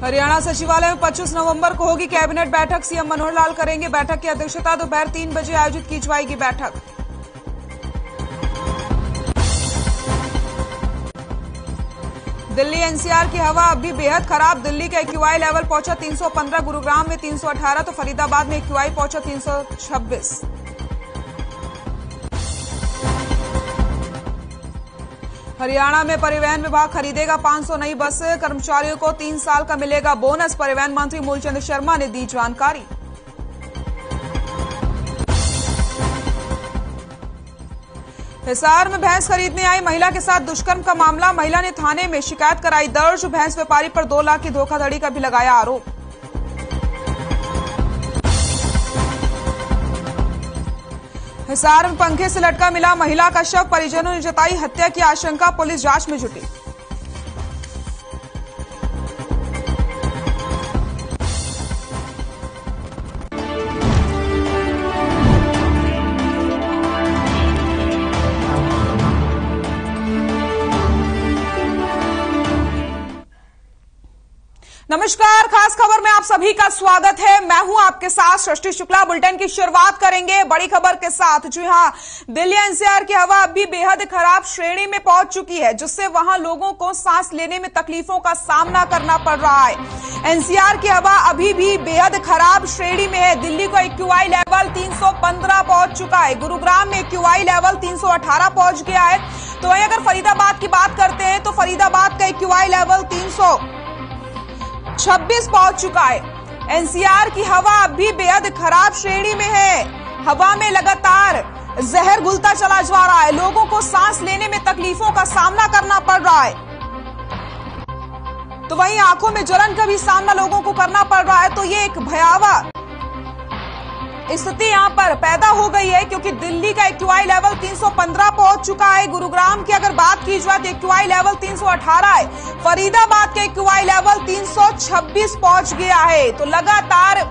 हरियाणा सचिवालय में 25 नवंबर को होगी कैबिनेट बैठक। सीएम मनोहर लाल करेंगे बैठक की अध्यक्षता। दोपहर 3 बजे आयोजित की जाएगी बैठक। दिल्ली एनसीआर की हवा अब भी बेहद खराब। दिल्ली का एक्यूआई लेवल पहुंचा 315, गुरुग्राम में 318 तो फरीदाबाद में एक्यूआई पहुंचा 326। हरियाणा में परिवहन विभाग खरीदेगा 500 नई बस। कर्मचारियों को 3 साल का मिलेगा बोनस। परिवहन मंत्री मूलचंद शर्मा ने दी जानकारी। हिसार में भैंस खरीदने आई महिला के साथ दुष्कर्म का मामला। महिला ने थाने में शिकायत कराई दर्ज। भैंस व्यापारी पर 2 लाख की धोखाधड़ी का भी लगाया आरोप। हिसार में पंखे से लटका मिला महिला का शव। परिजनों ने जताई हत्या की आशंका। पुलिस जांच में जुटी। नमस्कार, खास खबर में आप सभी का स्वागत है। मैं हूं आपके साथ सृष्टि शुक्ला। बुलेटिन की शुरुआत करेंगे बड़ी खबर के साथ। जी हां, दिल्ली एनसीआर की हवा अभी बेहद खराब श्रेणी में पहुंच चुकी है, जिससे वहां लोगों को सांस लेने में तकलीफों का सामना करना पड़ रहा है। एनसीआर की हवा अभी भी बेहद खराब श्रेणी में है। दिल्ली का एक्यूआई लेवल 315 पहुंच चुका है। गुरुग्राम में एक्यूआई लेवल 318 पहुंच गया है। तो वहीं अगर फरीदाबाद की बात करते हैं तो फरीदाबाद का एक्यूआई लेवल 326 पहुंच चुका है। एनसीआर की हवा अब भी बेहद खराब श्रेणी में है। हवा में लगातार जहर घुलता चला जा रहा है। लोगों को सांस लेने में तकलीफों का सामना करना पड़ रहा है। तो वहीं आंखों में जलन का भी सामना लोगों को करना पड़ रहा है। तो ये एक भयावह स्थिति यहां पर पैदा हो गई है, क्योंकि दिल्ली का एक्यूआई लेवल 315 पहुंच चुका है। गुरुग्राम की अगर बात की जाए तो एक्यूआई लेवल 318 है। फरीदाबाद का एक्यूआई लेवल 326 पहुंच गया है। तो लगातार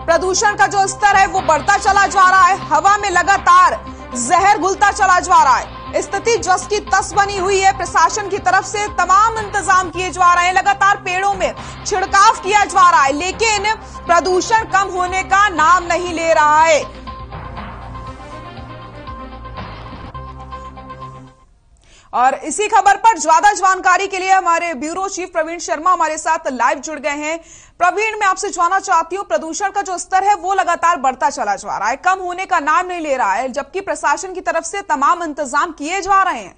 प्रदूषण का जो स्तर है वो बढ़ता चला जा रहा है। हवा में लगातार जहर घुलता चला जा रहा है। स्थिति जस की तस बनी हुई है। प्रशासन की तरफ से तमाम इंतजाम किए जा रहे हैं। लगातार पेड़ों में छिड़काव किया जा रहा है, लेकिन प्रदूषण कम होने का नाम नहीं ले रहा है। और इसी खबर पर ज्यादा जानकारी के लिए हमारे ब्यूरो चीफ प्रवीण शर्मा हमारे साथ लाइव जुड़ गए हैं। प्रवीण, मैं आपसे जानना चाहती हूं, प्रदूषण का जो स्तर है वो लगातार बढ़ता चला जा रहा है, कम होने का नाम नहीं ले रहा है, जबकि प्रशासन की तरफ से तमाम इंतजाम किए जा रहे हैं।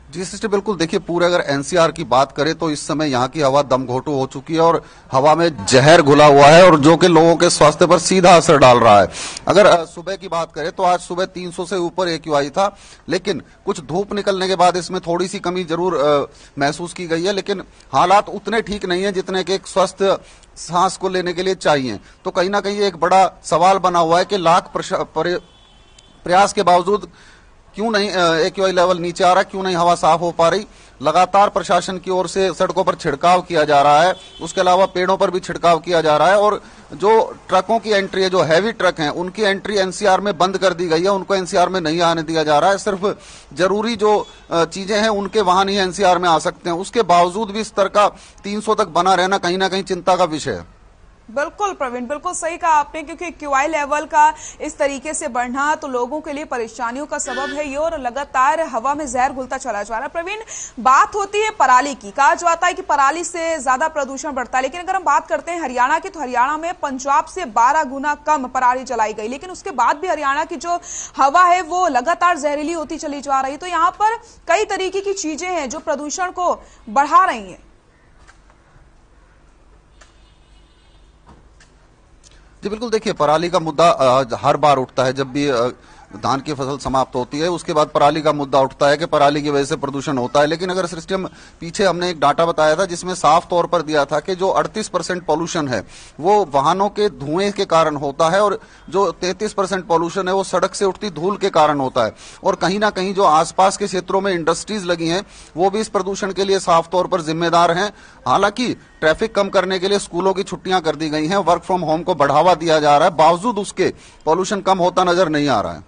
जी सिस्टर, बिल्कुल। देखिए, पूरे अगर एनसीआर की बात करें तो इस समय यहाँ की हवा दमघोटू हो चुकी है और हवा में जहर घुला हुआ है, और जो कि लोगों के स्वास्थ्य पर सीधा असर डाल रहा है। अगर सुबह की बात करें तो आज सुबह 300 से ऊपर एक्यूआई था, लेकिन कुछ धूप निकलने के बाद इसमें थोड़ी सी कमी जरूर महसूस की गई है, लेकिन हालात उतने ठीक नहीं है जितने कि एक स्वस्थ सांस को लेने के लिए चाहिए। तो कहीं ना कहीं एक बड़ा सवाल बना हुआ है कि लाख प्रयास के बावजूद क्यों नहीं एक्यूआई लेवल नीचे आ रहा, क्यों नहीं हवा साफ हो पा रही। लगातार प्रशासन की ओर से सड़कों पर छिड़काव किया जा रहा है, उसके अलावा पेड़ों पर भी छिड़काव किया जा रहा है, और जो ट्रकों की एंट्री है, जो हैवी ट्रक हैं, उनकी एंट्री एनसीआर में बंद कर दी गई है। उनको एनसीआर में नहीं आने दिया जा रहा है। सिर्फ जरूरी जो चीजें हैं उनके वाहन ही एनसीआर में आ सकते हैं। उसके बावजूद भी स्तर का 300 तक बना रहना कहीं ना कहीं चिंता का विषय है। बिल्कुल प्रवीण, बिल्कुल सही कहा आपने, क्योंकि क्यूआई लेवल का इस तरीके से बढ़ना तो लोगों के लिए परेशानियों का सबब है ये, और लगातार हवा में जहर घुलता चला जा रहा है। प्रवीण, बात होती है पराली की। कहा जाता है कि पराली से ज्यादा प्रदूषण बढ़ता है, लेकिन अगर हम बात करते हैं हरियाणा की, तो हरियाणा में पंजाब से 12 गुना कम पराली जलाई गई, लेकिन उसके बाद भी हरियाणा की जो हवा है वो लगातार जहरीली होती चली जा रही। तो यहाँ पर कई तरीके की चीजें हैं जो प्रदूषण को बढ़ा रही है। जी बिल्कुल। देखिए, पराली का मुद्दा हर बार उठता है जब भी धान की फसल समाप्त होती है। उसके बाद पराली का मुद्दा उठता है कि पराली की वजह से प्रदूषण होता है। लेकिन अगर सिस्टम पीछे हमने एक डाटा बताया था जिसमें साफ तौर पर दिया था कि जो 38% पॉल्यूशन है वो वाहनों के धुएं के कारण होता है, और जो 33% पॉल्यूशन है वो सड़क से उठती धूल के कारण होता है। और कहीं ना कहीं जो आसपास के क्षेत्रों में इंडस्ट्रीज लगी हैं वो भी इस प्रदूषण के लिए साफ तौर पर जिम्मेदार हैं। हालांकि ट्रैफिक कम करने के लिए स्कूलों की छुट्टियां कर दी गई हैं, वर्क फ्रॉम होम को बढ़ावा दिया जा रहा है, बावजूद उसके पॉल्यूशन कम होता नजर नहीं आ रहा है।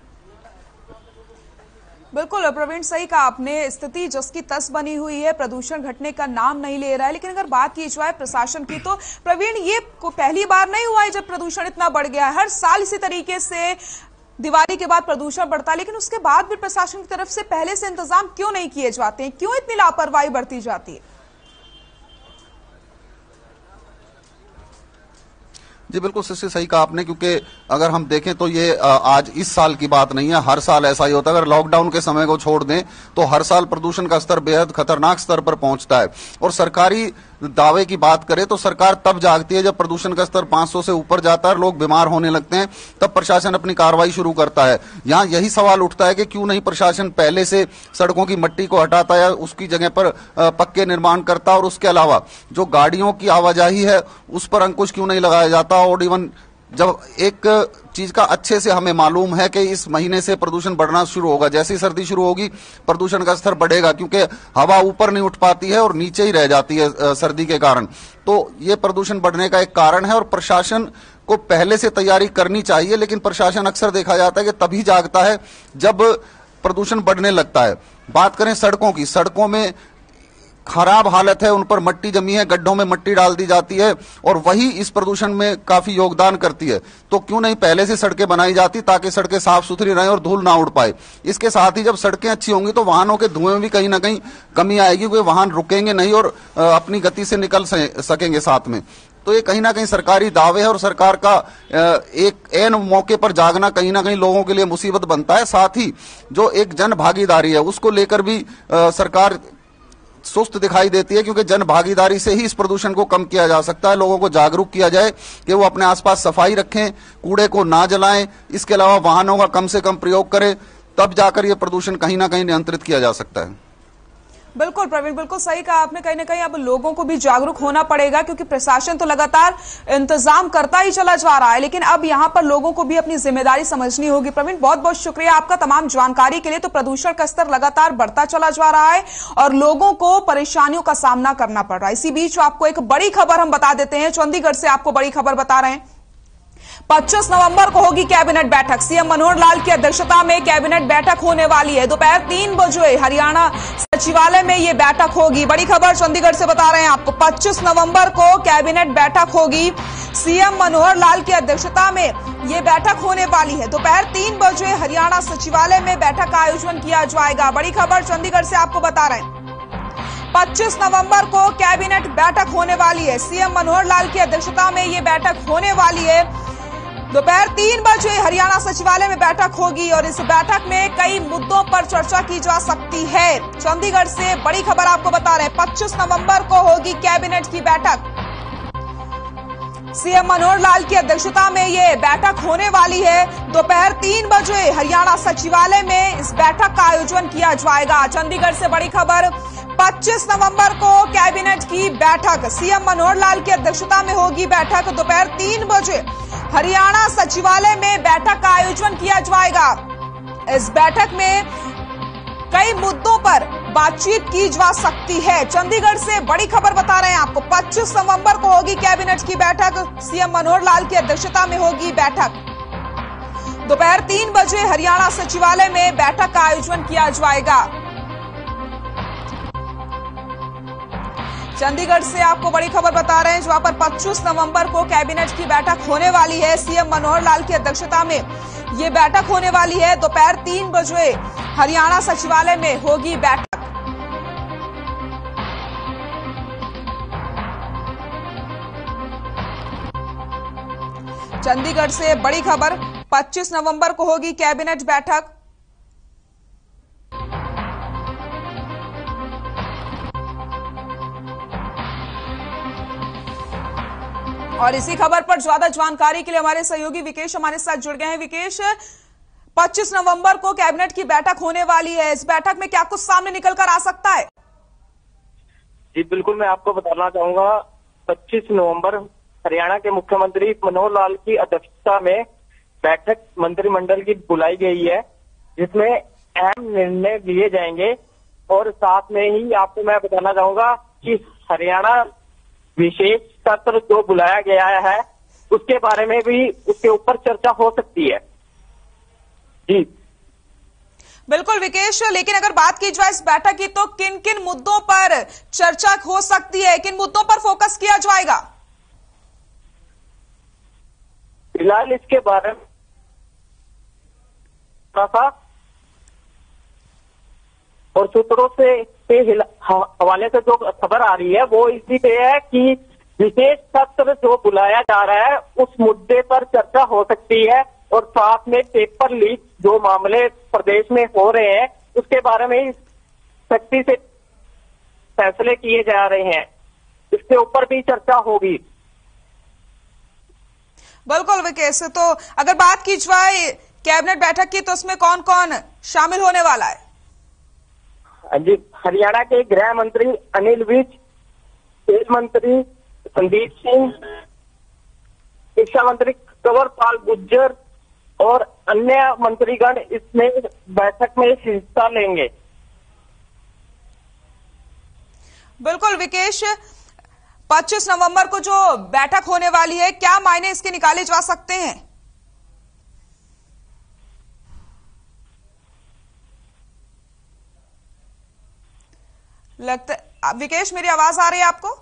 बिल्कुल प्रवीण, सही कहा आपने। स्थिति जस की तस बनी हुई है, प्रदूषण घटने का नाम नहीं ले रहा है। लेकिन अगर बात की जाए प्रशासन की, तो प्रवीण ये पहली बार नहीं हुआ है जब प्रदूषण इतना बढ़ गया है। हर साल इसी तरीके से दिवाली के बाद प्रदूषण बढ़ता है, लेकिन उसके बाद भी प्रशासन की तरफ से पहले से इंतजाम क्यों नहीं किए जाते हैं? क्यों इतनी लापरवाही बरती जाती है? जी बिल्कुल सृष्टि, सही कहा आपने, क्योंकि अगर हम देखें तो ये आज इस साल की बात नहीं है, हर साल ऐसा ही होता है। अगर लॉकडाउन के समय को छोड़ दें तो हर साल प्रदूषण का स्तर बेहद खतरनाक स्तर पर पहुंचता है। और सरकारी दावे की बात करें तो सरकार तब जागती है जब प्रदूषण का स्तर 500 से ऊपर जाता है, लोग बीमार होने लगते हैं, तब प्रशासन अपनी कार्रवाई शुरू करता है। यहाँ यही सवाल उठता है कि क्यों नहीं प्रशासन पहले से सड़कों की मिट्टी को हटाता या उसकी जगह पर पक्के निर्माण करता, और उसके अलावा जो गाड़ियों की आवाजाही है उस पर अंकुश क्यों नहीं लगाया जाता। और इवन जब एक चीज का अच्छे से हमें मालूम है कि इस महीने से प्रदूषण बढ़ना शुरू होगा, जैसे ही सर्दी शुरू होगी प्रदूषण का स्तर बढ़ेगा, क्योंकि हवा ऊपर नहीं उठ पाती है और नीचे ही रह जाती है सर्दी के कारण। तो ये प्रदूषण बढ़ने का एक कारण है और प्रशासन को पहले से तैयारी करनी चाहिए। लेकिन प्रशासन अक्सर देखा जाता है कि तभी जागता है जब प्रदूषण बढ़ने लगता है। बात करें सड़कों की, सड़कों में खराब हालत है, उन पर मट्टी जमी है, गड्ढों में मट्टी डाल दी जाती है और वही इस प्रदूषण में काफी योगदान करती है। तो क्यों नहीं पहले से सड़कें बनाई जाती ताकि सड़कें साफ सुथरी रहें और धूल ना उड़ पाए। इसके साथ ही जब सड़कें अच्छी होंगी तो वाहनों के धुएं में भी कहीं ना कहीं कमी आएगी, क्योंकि वाहन रुकेंगे नहीं और अपनी गति से निकल सकेंगे साथ में। तो ये कहीं ना कहीं सरकारी दावे है और सरकार का एक ऐन मौके पर जागना कहीं ना कहीं लोगों के लिए मुसीबत बनता है। साथ ही जो एक जन भागीदारी है उसको लेकर भी सरकार सुस्त दिखाई देती है, क्योंकि जन भागीदारी से ही इस प्रदूषण को कम किया जा सकता है। लोगों को जागरूक किया जाए कि वो अपने आसपास सफाई रखें, कूड़े को ना जलाएं, इसके अलावा वाहनों का कम से कम प्रयोग करें, तब जाकर ये प्रदूषण कहीं ना कहीं नियंत्रित किया जा सकता है। बिल्कुल प्रवीण, बिल्कुल सही कहा आपने। कहीं ना कहीं अब लोगों को भी जागरूक होना पड़ेगा, क्योंकि प्रशासन तो लगातार इंतजाम करता ही चला जा रहा है, लेकिन अब यहां पर लोगों को भी अपनी जिम्मेदारी समझनी होगी। प्रवीण, बहुत बहुत शुक्रिया आपका तमाम जानकारी के लिए। तो प्रदूषण का स्तर लगातार बढ़ता चला जा रहा है और लोगों को परेशानियों का सामना करना पड़ रहा है। इसी बीच आपको एक बड़ी खबर हम बता देते हैं, चंडीगढ़ से आपको बड़ी खबर बता रहे हैं। 25 नवंबर को होगी कैबिनेट बैठक। सीएम मनोहर लाल की अध्यक्षता में कैबिनेट बैठक होने वाली है। दोपहर 3 बजे हरियाणा सचिवालय में यह बैठक होगी। बड़ी खबर चंडीगढ़ से बता रहे हैं आपको, 25 नवंबर को कैबिनेट बैठक होगी। सीएम मनोहर लाल की अध्यक्षता में यह बैठक होने वाली है। दोपहर 3 बजे हरियाणा सचिवालय में बैठक का आयोजन किया जाएगा। बड़ी खबर चंडीगढ़ से आपको बता रहे हैं, 25 नवंबर को कैबिनेट बैठक होने वाली है। सीएम मनोहर लाल की अध्यक्षता में यह बैठक होने वाली है। दोपहर 3 बजे हरियाणा सचिवालय में बैठक होगी और इस बैठक में कई मुद्दों पर चर्चा की जा सकती है। चंडीगढ़ से बड़ी खबर आपको बता रहे हैं, 25 नवंबर को होगी कैबिनेट की बैठक। सीएम मनोहर लाल की अध्यक्षता में यह बैठक होने वाली है। दोपहर 3 बजे हरियाणा सचिवालय में इस बैठक का आयोजन किया जाएगा। चंडीगढ़ से बड़ी खबर, 25 नवंबर को कैबिनेट की बैठक, सीएम मनोहर लाल की अध्यक्षता में होगी बैठक। दोपहर 3 बजे हरियाणा सचिवालय में बैठक का आयोजन किया जाएगा। इस बैठक में कई मुद्दों पर बातचीत की जा सकती है। चंडीगढ़ से बड़ी खबर बता रहे हैं आपको, 25 नवंबर को होगी कैबिनेट की बैठक, सीएम मनोहर लाल की अध्यक्षता में होगी बैठक। दोपहर 3 बजे हरियाणा सचिवालय में बैठक का आयोजन किया जाएगा। चंडीगढ़ से आपको बड़ी खबर बता रहे हैं, जहां पर 25 नवंबर को कैबिनेट की बैठक होने वाली है। सीएम मनोहर लाल की अध्यक्षता में यह बैठक होने वाली है। दोपहर 3 बजे हरियाणा सचिवालय में होगी बैठक। चंडीगढ़ से बड़ी खबर, 25 नवंबर को होगी कैबिनेट बैठक। और इसी खबर पर ज्यादा जानकारी के लिए हमारे सहयोगी विकेश हमारे साथ जुड़ गए हैं। विकेश, 25 नवंबर को कैबिनेट की बैठक होने वाली है, इस बैठक में क्या कुछ सामने निकलकर आ सकता है? जी बिल्कुल, मैं आपको बताना चाहूंगा, 25 नवंबर हरियाणा के मुख्यमंत्री मनोहर लाल की अध्यक्षता में बैठक मंत्रिमंडल की बुलाई गई है, जिसमें अहम निर्णय लिए जाएंगे। और साथ में ही आपको मैं बताना चाहूंगा कि हरियाणा विशेष सत्र जो बुलाया गया है उसके बारे में भी उसके ऊपर चर्चा हो सकती है। जी बिल्कुल विकेश, लेकिन अगर बात की जाए इस बैठक की तो किन किन मुद्दों पर चर्चा हो सकती है, किन मुद्दों पर फोकस किया जाएगा? फिलहाल इसके बारे में और सूत्रों से हवाले से जो खबर आ रही है वो इसी पे है कि विशेष सत्र जो बुलाया जा रहा है उस मुद्दे पर चर्चा हो सकती है, और साथ में पेपर लीक जो मामले प्रदेश में हो रहे हैं उसके बारे में सख्ती से फैसले किए जा रहे हैं, इसके ऊपर भी चर्चा होगी। बिल्कुल विकेश, तो अगर बात की जाए कैबिनेट बैठक की तो उसमें कौन कौन शामिल होने वाला है? जी, हरियाणा के गृह मंत्री अनिल विज, खेल मंत्री संदीप सिंह, शिक्षा मंत्री कंवरपाल गुर्जर और अन्य मंत्रीगण इसमें बैठक में हिस्सा लेंगे। बिल्कुल विकेश, 25 नवंबर को जो बैठक होने वाली है, क्या मायने इसके निकाले जा सकते हैं? लगता विकेश, मेरी आवाज आ रही है आपको?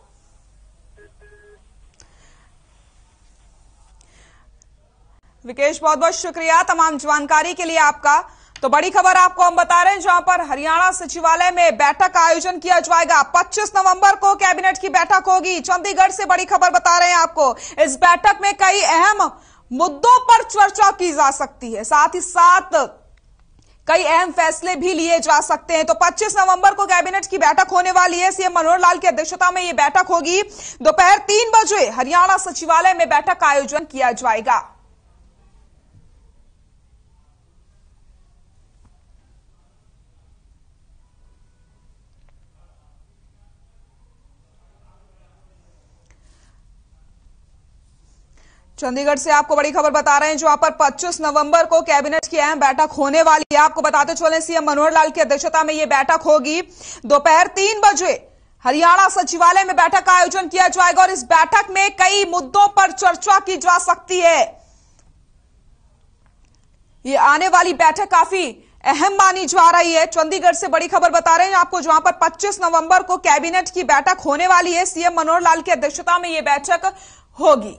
विकेश, बहुत बहुत शुक्रिया तमाम जानकारी के लिए आपका। तो बड़ी खबर आपको हम बता रहे हैं, जहां पर हरियाणा सचिवालय में बैठक का आयोजन किया जाएगा। 25 नवंबर को कैबिनेट की बैठक होगी। चंडीगढ़ से बड़ी खबर बता रहे हैं आपको। इस बैठक में कई अहम मुद्दों पर चर्चा की जा सकती है, साथ ही साथ कई अहम फैसले भी लिए जा सकते हैं। तो 25 नवंबर को कैबिनेट की बैठक होने वाली है। सीएम मनोहर लाल की अध्यक्षता में यह बैठक होगी। दोपहर 3 बजे हरियाणा सचिवालय में बैठक का आयोजन किया जाएगा। चंडीगढ़ से आपको बड़ी खबर बता रहे हैं, जहां पर 25 नवंबर को कैबिनेट की अहम बैठक होने वाली है। आपको बताते चलें, सीएम मनोहर लाल की अध्यक्षता में यह बैठक होगी। दोपहर 3 बजे हरियाणा सचिवालय में बैठक का आयोजन किया जाएगा और इस बैठक में कई मुद्दों पर चर्चा की जा सकती है। ये आने वाली बैठक काफी अहम मानी जा रही है। चंडीगढ़ से बड़ी खबर बता रहे हैं आपको, जहां पर 25 नवंबर को कैबिनेट की बैठक होने वाली है। सीएम मनोहर लाल की अध्यक्षता में यह बैठक होगी।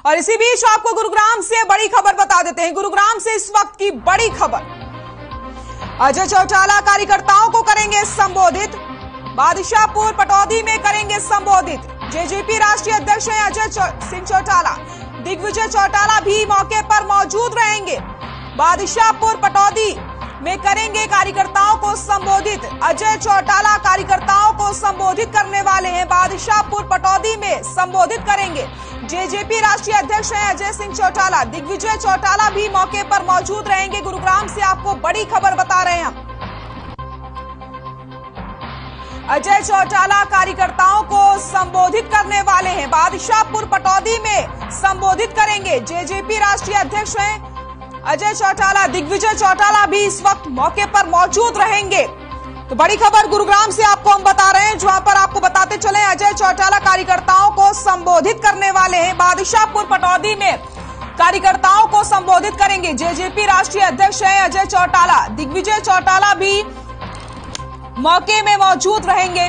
और इसी बीच आपको गुरुग्राम से बड़ी खबर बता देते हैं। गुरुग्राम से इस वक्त की बड़ी खबर, अजय चौटाला कार्यकर्ताओं को करेंगे संबोधित। बादशाहपुर पटौदी में करेंगे संबोधित। जेजेपी राष्ट्रीय अध्यक्ष हैं अजय सिंह चौटाला। दिग्विजय चौटाला भी मौके पर मौजूद रहेंगे। बादशाहपुर पटौदी में करेंगे कार्यकर्ताओं को संबोधित। अजय चौटाला कार्यकर्ताओं को संबोधित करने वाले हैं। बादशाहपुर पटौदी में संबोधित करेंगे। जेजेपी राष्ट्रीय अध्यक्ष हैं अजय सिंह चौटाला। दिग्विजय चौटाला भी मौके पर मौजूद रहेंगे। गुरुग्राम से आपको बड़ी खबर बता रहे हैं हम। अजय चौटाला कार्यकर्ताओं को संबोधित करने वाले हैं। बादशाहपुर पटौदी में संबोधित करेंगे। जेजेपी राष्ट्रीय अध्यक्ष हैं अजय चौटाला। दिग्विजय चौटाला भी इस वक्त मौके पर मौजूद रहेंगे। तो बड़ी खबर गुरुग्राम से आपको हम बता रहे हैं, जहां पर आपको बताते चले अजय चौटाला कार्यकर्ताओं को संबोधित करने वाले हैं। बादशाहपुर पटौदी में कार्यकर्ताओं को संबोधित करेंगे। जेजेपी राष्ट्रीय अध्यक्ष हैं अजय चौटाला। दिग्विजय चौटाला भी मौके में मौजूद रहेंगे।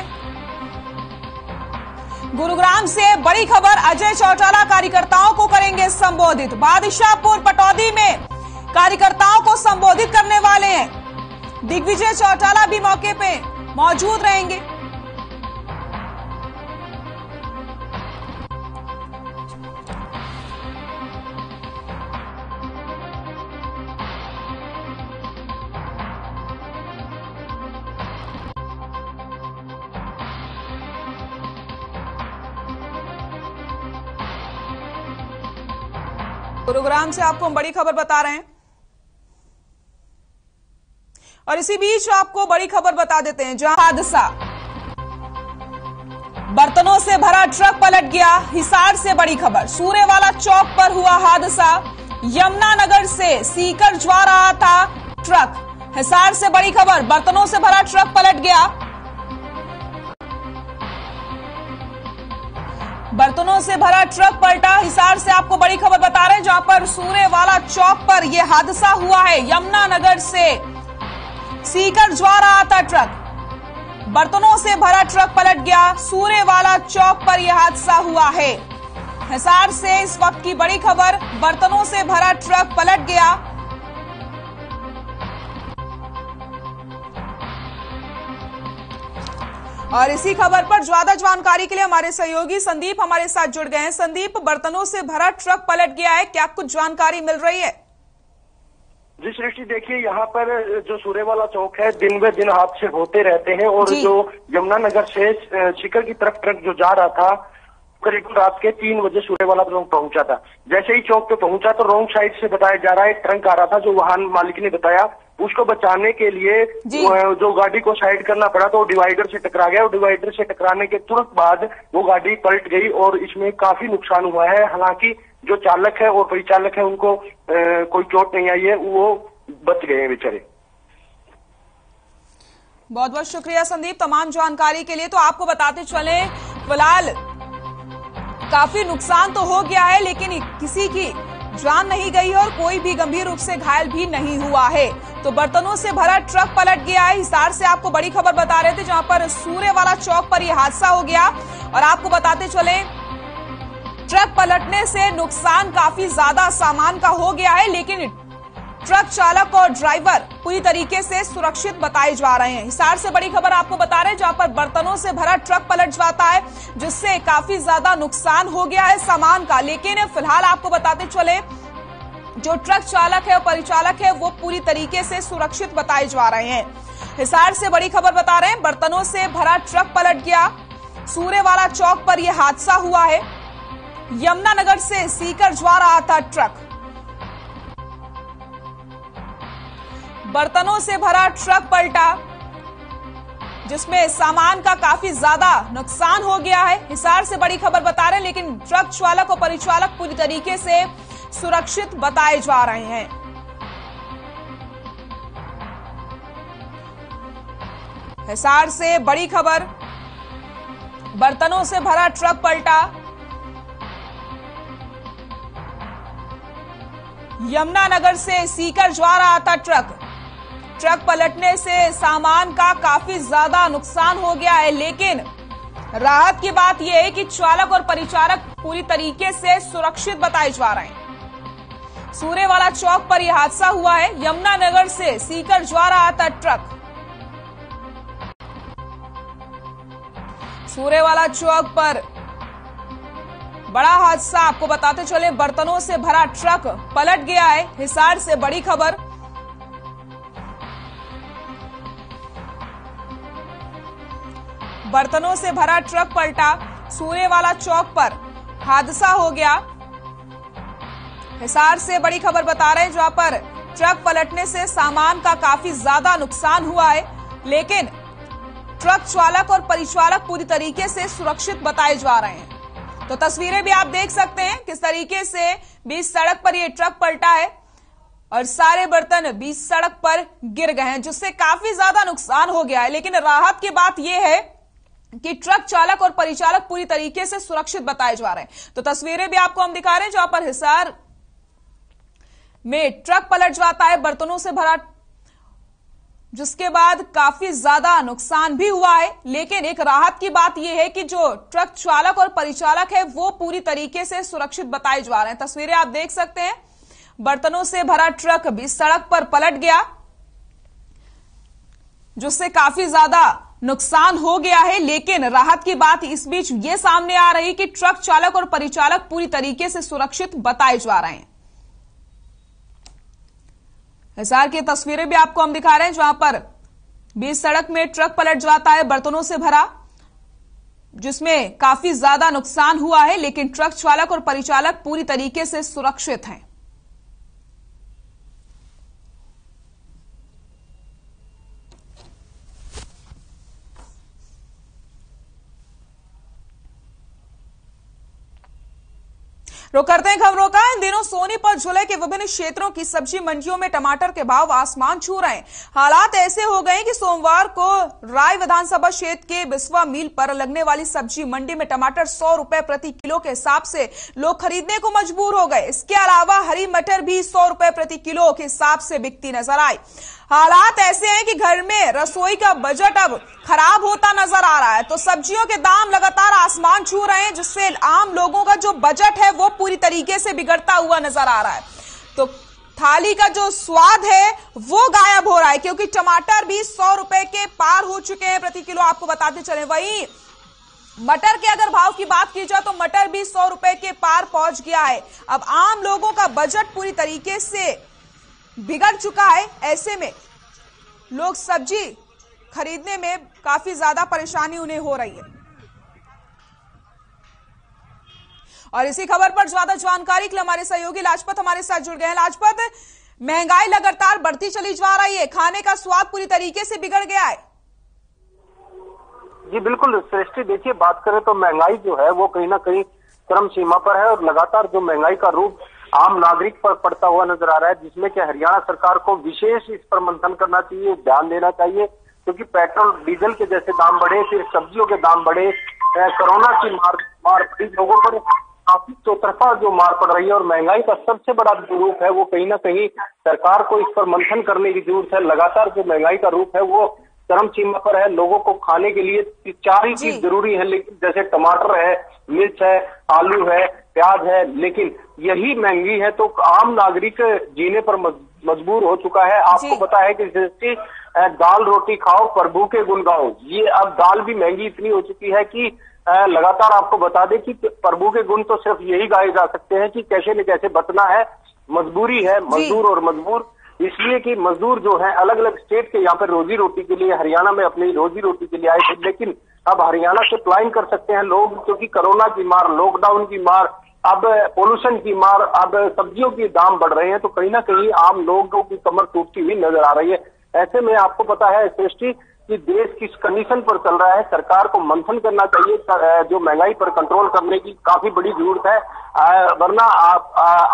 गुरुग्राम से बड़ी खबर, अजय चौटाला कार्यकर्ताओं को करेंगे संबोधित। बादशाहपुर पटौदी में कार्यकर्ताओं को संबोधित करने वाले हैं। दिग्विजय चौटाला भी मौके पे मौजूद रहेंगे। गुरुग्राम से आपको हम बड़ी खबर बता रहे हैं। और इसी बीच आपको बड़ी खबर बता देते हैं, जहां हादसा, बर्तनों से भरा ट्रक पलट गया। हिसार से बड़ी खबर, सूर्यवाला चौक पर हुआ हादसा। यमुनानगर से सीकर जा रहा था ट्रक। हिसार से बड़ी खबर, बर्तनों से भरा ट्रक पलट गया। बर्तनों से भरा ट्रक पलटा। हिसार से आपको बड़ी खबर बता रहे हैं, जहां पर सूर्यवाला चौक पर यह हादसा हुआ है। यमुनानगर से सीकर जा रहा था ट्रक, बर्तनों से भरा ट्रक पलट गया। सूर्यवाला चौक पर यह हादसा हुआ है। हिसार से इस वक्त की बड़ी खबर, बर्तनों से भरा ट्रक पलट गया। और इसी खबर पर ज्यादा जानकारी के लिए हमारे सहयोगी संदीप हमारे साथ जुड़ गए हैं। संदीप, बर्तनों से भरा ट्रक पलट गया है, क्या कुछ जानकारी मिल रही है? जी सृष्टि, देखिए यहाँ पर जो सूर्यवाला चौक है, दिन ब दिन हादसे होते रहते हैं और जो यमुनानगर से सीकर की तरफ ट्रक जो जा रहा था, करीब रात के 3 बजे सूर्यवाला चौक पहुंचा था। जैसे ही चौक पे पहुंचा तो रॉन्ग साइड से बताया जा रहा है ट्रक आ रहा था। जो वाहन मालिक ने बताया, उसको बचाने के लिए जो गाड़ी को साइड करना पड़ा तो वो डिवाइडर से टकरा गया और डिवाइडर से टकराने के तुरंत बाद वो गाड़ी पलट गई और इसमें काफी नुकसान हुआ है। हालांकि जो चालक है और परिचालक है उनको कोई चोट नहीं आई है, वो बच गए हैं बेचारे। बहुत बहुत शुक्रिया संदीप तमाम जानकारी के लिए। तो आपको बताते चले, फिलहाल काफी नुकसान तो हो गया है, लेकिन किसी की जान नहीं गई और कोई भी गंभीर रूप से घायल भी नहीं हुआ है। तो बर्तनों से भरा ट्रक पलट गया है। हिसार से आपको बड़ी खबर बता रहे थे, जहां पर सूर्यवाला चौक पर यह हादसा हो गया। और आपको बताते चले, ट्रक पलटने से नुकसान काफी ज्यादा सामान का हो गया है, लेकिन ट्रक चालक और ड्राइवर पूरी तरीके से सुरक्षित बताए जा रहे हैं। हिसार से बड़ी खबर आपको बता रहे हैं, जहां पर बर्तनों से भरा ट्रक पलट जाता है, जिससे काफी ज्यादा नुकसान हो गया है सामान का। लेकिन फिलहाल आपको बताते चले, जो ट्रक चालक है और परिचालक है वो पूरी तरीके से सुरक्षित बताए जा रहे हैं। हिसार से बड़ी खबर बता रहे हैं, बर्तनों से भरा ट्रक पलट गया। सूर्यवाला चौक पर यह हादसा हुआ है। यमुनानगर से सीकर जा रहा था ट्रक, बर्तनों से भरा ट्रक पलटा, जिसमें सामान का काफी ज्यादा नुकसान हो गया है। हिसार से बड़ी खबर बता रहे हैं, लेकिन ट्रक चालक और परिचालक पूरी तरीके से सुरक्षित बताए जा रहे हैं। हिसार से बड़ी खबर, बर्तनों से भरा ट्रक पलटा। यमुनानगर से सीकर जा रहा था ट्रक, ट्रक पलटने से सामान का काफी ज्यादा नुकसान हो गया है, लेकिन राहत की बात यह है कि चालक और परिचालक पूरी तरीके से सुरक्षित बताए जा रहे हैं। सूर्यवाला चौक पर यह हादसा हुआ है। यमुनानगर से सीकर जा रहा था ट्रक, सूर्यवाला चौक पर बड़ा हादसा। आपको बताते चले, बर्तनों से भरा ट्रक पलट गया है। हिसार से बड़ी खबर, बर्तनों से भरा ट्रक पलटा, सूर्यवाला चौक पर हादसा हो गया। हिसार से बड़ी खबर बता रहे हैं, जहां पर ट्रक पलटने से सामान का काफी ज्यादा नुकसान हुआ है, लेकिन ट्रक चालक और परिचालक पूरी तरीके से सुरक्षित बताए जा रहे हैं। तो तस्वीरें भी आप देख सकते हैं किस तरीके से बीच सड़क पर यह ट्रक पलटा है और सारे बर्तन बीच सड़क पर गिर गए हैं, जिससे काफी ज्यादा नुकसान हो गया है। लेकिन राहत की बात यह है कि ट्रक चालक और परिचालक पूरी तरीके से सुरक्षित बताए जा रहे हैं। तो तस्वीरें भी आपको हम दिखा रहे हैं, जहां पर हिसार में ट्रक पलट जाता है बर्तनों से भरा, जिसके बाद काफी ज्यादा नुकसान भी हुआ है। लेकिन एक राहत की बात यह है कि जो ट्रक चालक और परिचालक है वो पूरी तरीके से सुरक्षित बताए जा रहे हैं। तस्वीरें आप देख सकते हैं, बर्तनों से भरा ट्रक भी सड़क पर पलट गया, जिससे काफी ज्यादा नुकसान हो गया है। लेकिन राहत की बात इस बीच ये सामने आ रही कि ट्रक चालक और परिचालक पूरी तरीके से सुरक्षित बताए जा रहे हैं। हिसार की तस्वीरें भी आपको हम दिखा रहे हैं, जहां पर बीच सड़क में ट्रक पलट जाता है बर्तनों से भरा, जिसमें काफी ज्यादा नुकसान हुआ है, लेकिन ट्रक चालक और परिचालक पूरी तरीके से सुरक्षित हैं। रुक करते हैं खबरों का। इन दिनों सोनीपत जिले के विभिन्न क्षेत्रों की सब्जी मंडियों में टमाटर के भाव आसमान छू रहे हैं। हालात ऐसे हो गए कि सोमवार को राय विधानसभा क्षेत्र के बिस्वा मील पर लगने वाली सब्जी मंडी में टमाटर 100 रुपए प्रति किलो के हिसाब से लोग खरीदने को मजबूर हो गए। इसके अलावा हरी मटर भी 100 रुपए प्रति किलो के हिसाब से बिकती नजर आई। हालात ऐसे हैं कि घर में रसोई का बजट अब खराब होता नजर आ रहा है, तो सब्जियों के दाम लगातार आसमान छू रहे हैं, जिससे आम लोगों का जो बजट है वो पूरी तरीके से बिगड़ता हुआ नजर आ रहा है। तो थाली का जो स्वाद है वो गायब हो रहा है, क्योंकि टमाटर भी 100 रुपए के पार हो चुके हैं प्रति किलो, आपको बताते चले। वहीं मटर के अगर भाव की बात की जाए तो मटर भी 100 रुपए के पार पहुंच गया है। अब आम लोगों का बजट पूरी तरीके से बिगड़ चुका है। ऐसे में लोग सब्जी खरीदने में काफी ज्यादा परेशानी उन्हें हो रही है। और इसी खबर पर ज्यादा जानकारी के लिए हमारे सहयोगी लाजपत हमारे साथ जुड़ गए हैं। लाजपत, महंगाई लगातार बढ़ती चली जा रही है, खाने का स्वाद पूरी तरीके से बिगड़ गया है। जी बिल्कुल श्रेष्ठी, देखिए बात करें तो महंगाई जो है वो कहीं ना कहीं चरम सीमा पर है और लगातार जो महंगाई का रूप आम नागरिक पर पड़ता हुआ नजर आ रहा है, जिसमें कि हरियाणा सरकार को विशेष इस पर मंथन करना चाहिए, ध्यान देना चाहिए, क्योंकि पेट्रोल डीजल के जैसे दाम बढ़े, फिर सब्जियों के दाम बढ़े, कोरोना की मार पड़ी लोगों पर, काफी चौतरफा जो मार पड़ रही है और महंगाई का सबसे बड़ा रूप है वो कहीं ना कहीं सरकार को इस पर मंथन करने की जरूरत है। लगातार जो महंगाई का रूप है वो चरम सीमा पर है। लोगों को खाने के लिए 4 ही चीज जरूरी है, लेकिन जैसे टमाटर है, मिर्च है, आलू है, प्याज है, लेकिन यही महंगी है तो आम नागरिक जीने पर मजबूर हो चुका है। आपको पता है कि दाल रोटी खाओ प्रभु के गुण गाओ, ये अब दाल भी महंगी इतनी हो चुकी है कि लगातार आपको बता दें कि प्रभु के गुण तो सिर्फ यही गाए जा सकते हैं कि कैसे न कैसे बचना है। मजबूरी है मजदूर और मजबूर, इसलिए कि मजदूर जो है अलग अलग स्टेट के यहाँ पर रोजी रोटी के लिए हरियाणा में अपनी रोजी रोटी के लिए आए थे, लेकिन अब हरियाणा से पलायन कर सकते हैं लोग, क्योंकि कोरोना की मार, लॉकडाउन की मार, अब पोल्यूशन की मार, अब सब्जियों के दाम बढ़ रहे हैं, तो कहीं ना कहीं आम लोगों की कमर टूटती हुई नजर आ रही है। ऐसे में आपको पता है श्रेष्ठी कि देश किस कंडीशन पर चल रहा है, सरकार को मंथन करना चाहिए, जो महंगाई पर कंट्रोल करने की काफी बड़ी जरूरत है, वरना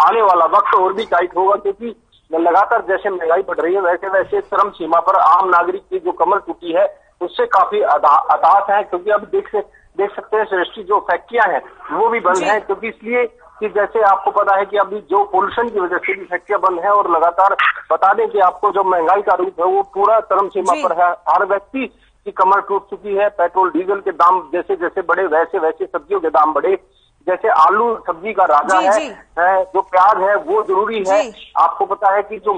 आने वाला वक्त और भी टाइट होगा, क्योंकि लगातार जैसे महंगाई बढ़ रही है वैसे वैसे चरम सीमा पर आम नागरिक की जो कमर टूटी है उससे काफी हताश है। क्योंकि अब देख सकते हैं श्रेष्ठी जो फैक्ट्रियां हैं वो भी बंद हैं, क्योंकि इसलिए कि जैसे आपको पता है कि अभी जो पोल्यूशन की वजह से भी फैक्ट्रियां बंद है और लगातार बता दें कि आपको जो महंगाई का रूप है वो पूरा चरम सीमा पर है। हर व्यक्ति की कमर टूट चुकी है। पेट्रोल डीजल के दाम जैसे जैसे बढ़े वैसे वैसे सब्जियों के दाम बढ़े, जैसे आलू सब्जी का राजा है, जो प्याज है वो जरूरी है। आपको पता है कि जो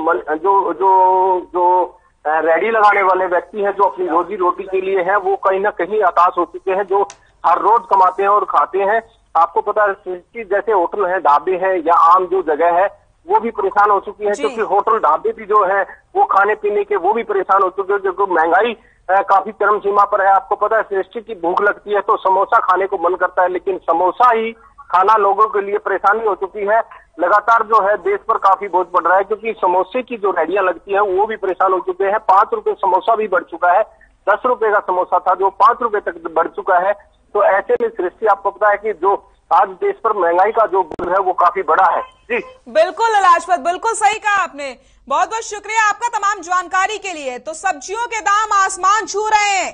रेडी लगाने वाले व्यक्ति हैं जो अपनी रोजी रोटी के लिए हैं वो कहीं ना कहीं हताश हो चुके हैं, जो हर रोज कमाते हैं और खाते हैं। आपको पता है कि जैसे होटल है, ढाबे हैं या आम जो जगह है वो भी परेशान हो चुकी है, क्योंकि होटल ढाबे भी जो है वो खाने पीने के वो भी परेशान हो चुके हैं, क्योंकि महंगाई काफी चरम सीमा पर है। आपको पता है श्रेष्ठी की भूख लगती है तो समोसा खाने को मन करता है, लेकिन समोसा ही खाना लोगों के लिए परेशानी हो चुकी है। लगातार जो है देश पर काफी बोझ बढ़ रहा है, क्योंकि समोसे की जो रेडियां लगती हैं वो भी परेशान हो चुके हैं। 5 रुपए समोसा भी बढ़ चुका है, 10 रुपए का समोसा था जो 5 रुपए तक बढ़ चुका है। तो ऐसे में सृष्टि आपको पता है कि जो आज देश पर महंगाई का जो बोझ है वो काफी बड़ा है। जी बिल्कुल लाजपत, बिल्कुल सही कहा आपने, बहुत बहुत शुक्रिया आपका तमाम जानकारी के लिए। तो सब्जियों के दाम आसमान छू रहे हैं,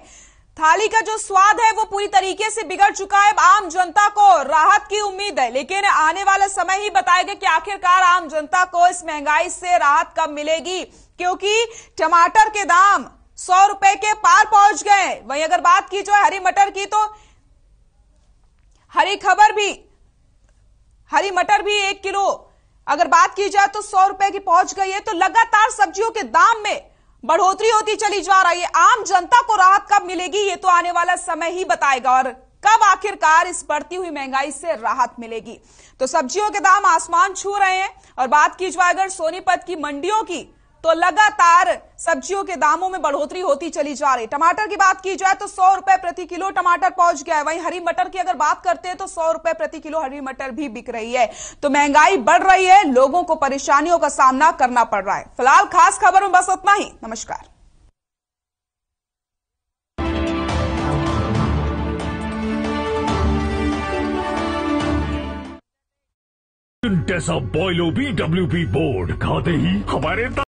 थाली का जो स्वाद है वो पूरी तरीके से बिगड़ चुका है। आम जनता को राहत की उम्मीद है, लेकिन आने वाला समय ही बताएगा कि आखिरकार आम जनता को इस महंगाई से राहत कब मिलेगी, क्योंकि टमाटर के दाम 100 रुपए के पार पहुंच गए। वहीं अगर बात की जाए हरी मटर की तो हरी मटर भी 1 किलो अगर बात की जाए तो 100 रुपए की पहुंच गई है। तो लगातार सब्जियों के दाम में बढ़ोतरी होती चली जा रही है। आम जनता को राहत कब मिलेगी ये तो आने वाला समय ही बताएगा, और कब आखिरकार इस बढ़ती हुई महंगाई से राहत मिलेगी। तो सब्जियों के दाम आसमान छू रहे हैं। और बात की जाए अगर सोनीपत की मंडियों की तो लगातार सब्जियों के दामों में बढ़ोतरी होती चली जा रही है। टमाटर की बात की जाए तो 100 रुपए प्रति किलो टमाटर पहुंच गया है। वहीं हरी मटर की अगर बात करते हैं तो 100 रुपए प्रति किलो हरी मटर भी बिक रही है। तो महंगाई बढ़ रही है, लोगों को परेशानियों का सामना करना पड़ रहा है। फिलहाल खास खबर में बस इतना ही। नमस्कार। इंटेसा बॉयलो BWP बोर्ड खाते ही हमारे